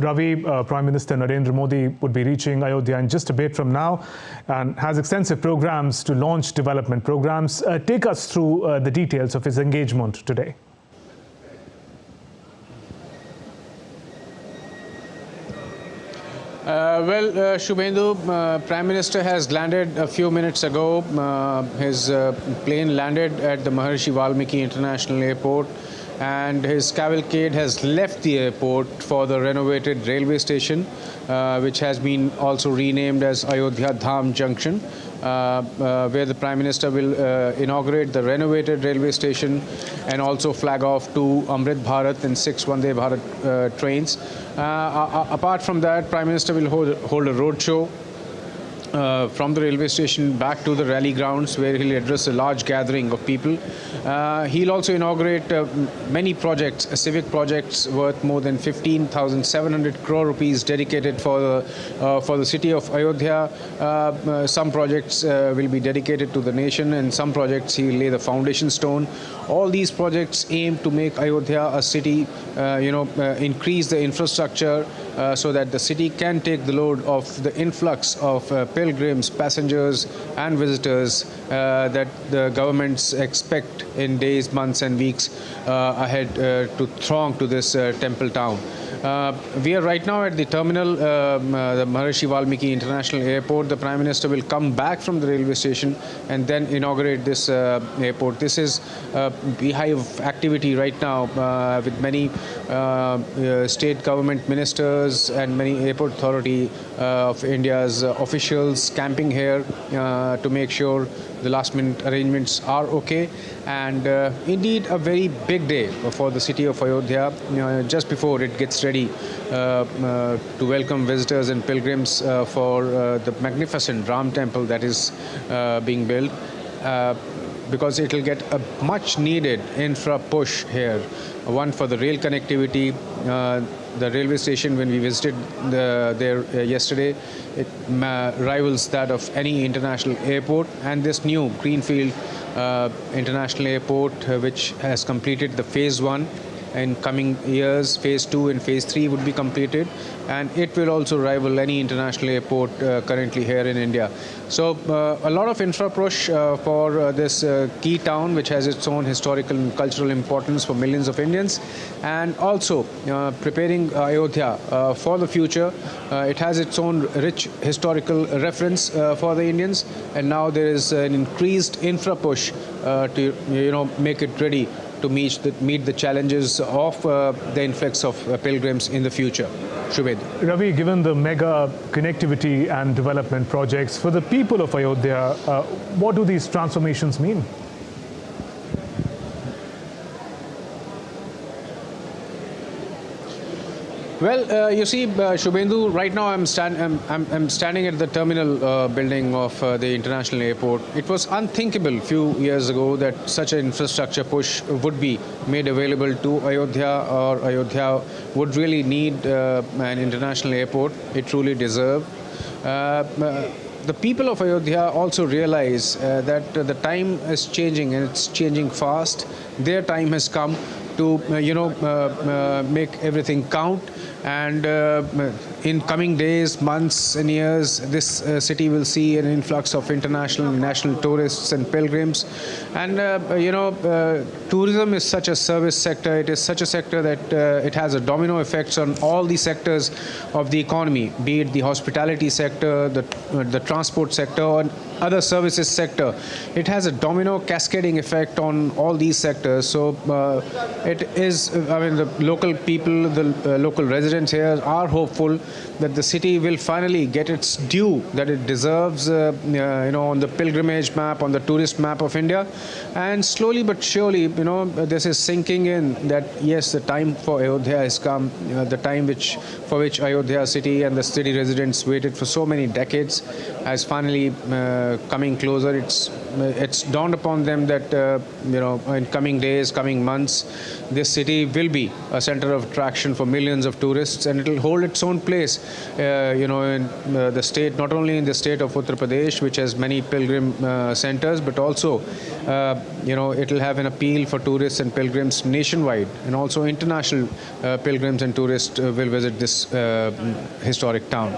Ravi, Prime Minister Narendra Modi would be reaching Ayodhya in just a bit from now and has extensive programs to launch development programs. Take us through the details of his engagement today. Shubhendu, Prime Minister has landed a few minutes ago. His plane landed at the Maharishi Valmiki International Airport, and his cavalcade has left the airport for the renovated railway station, which has been also renamed as Ayodhya Dham Junction, where the Prime Minister will inaugurate the renovated railway station and also flag off 2 Amrit Bharat and 6 Vande Bharat trains. Apart from that, Prime Minister will hold a roadshow from the railway station back to the rally grounds, where he'll address a large gathering of people. He'll also inaugurate many projects, civic projects worth more than 15,700 crore rupees dedicated for the city of Ayodhya. Some projects will be dedicated to the nation, and some projects he will lay the foundation stone. All these projects aim to make Ayodhya a city, increase the infrastructure so that the city can take the load of the influx of pilgrims, passengers and visitors that the governments expect in days, months and weeks ahead to throng to this temple town. We are right now at the terminal, the Maharishi Valmiki International Airport. The Prime Minister will come back from the railway station and then inaugurate this airport. This is a beehive of activity right now with many state government ministers and many airport authority of India's officials camping here to make sure the last minute arrangements are okay. And indeed a very big day for the city of Ayodhya, just before it gets ready to welcome visitors and pilgrims for the magnificent Ram temple that is being built, because it will get a much needed infra push here. One for the rail connectivity. The railway station, when we visited there yesterday, it rivals that of any international airport. And this new Greenfield International Airport, which has completed the phase 1. In coming years, phase 2 and phase 3 would be completed, and it will also rival any international airport currently here in India. So a lot of infra push for this key town, which has its own historical and cultural importance for millions of Indians, and also preparing Ayodhya for the future. It has its own rich historical reference for the Indians, and now there is an increased infra push to make it ready to meet the challenges of the influx of pilgrims in the future. Shubhed. Ravi, given the mega connectivity and development projects, for the people of Ayodhya, what do these transformations mean? Well, you see, Shubhendu, right now I'm standing at the terminal building of the international airport. It was unthinkable a few years ago that such an infrastructure push would be made available to Ayodhya, or Ayodhya would really need an international airport. It truly deserves. The people of Ayodhya also realize that the time is changing, and it's changing fast. Their time has come to make everything count, and in coming days, months and years, this city will see an influx of international and national tourists and pilgrims. And tourism is such a service sector. It is such a sector that it has a domino effects on all the sectors of the economy, be it the hospitality sector, the transport sector, or other services sector. It has a domino cascading effect on all these sectors. So it is, the local people, the local residents here are hopeful that the city will finally get its due that it deserves, on the pilgrimage map, on the tourist map of India. And slowly but surely, this is sinking in that yes, the time for Ayodhya has come. The time for which Ayodhya city and the city residents waited for so many decades has finally coming closer. It's dawned upon them that in coming days, coming months, this city will be a center of attraction for millions of tourists, and it will hold its own place, in the state, not only in the state of Uttar Pradesh, which has many pilgrim centers, but also, it will have an appeal for tourists and pilgrims nationwide, and also international pilgrims and tourists will visit this historic town.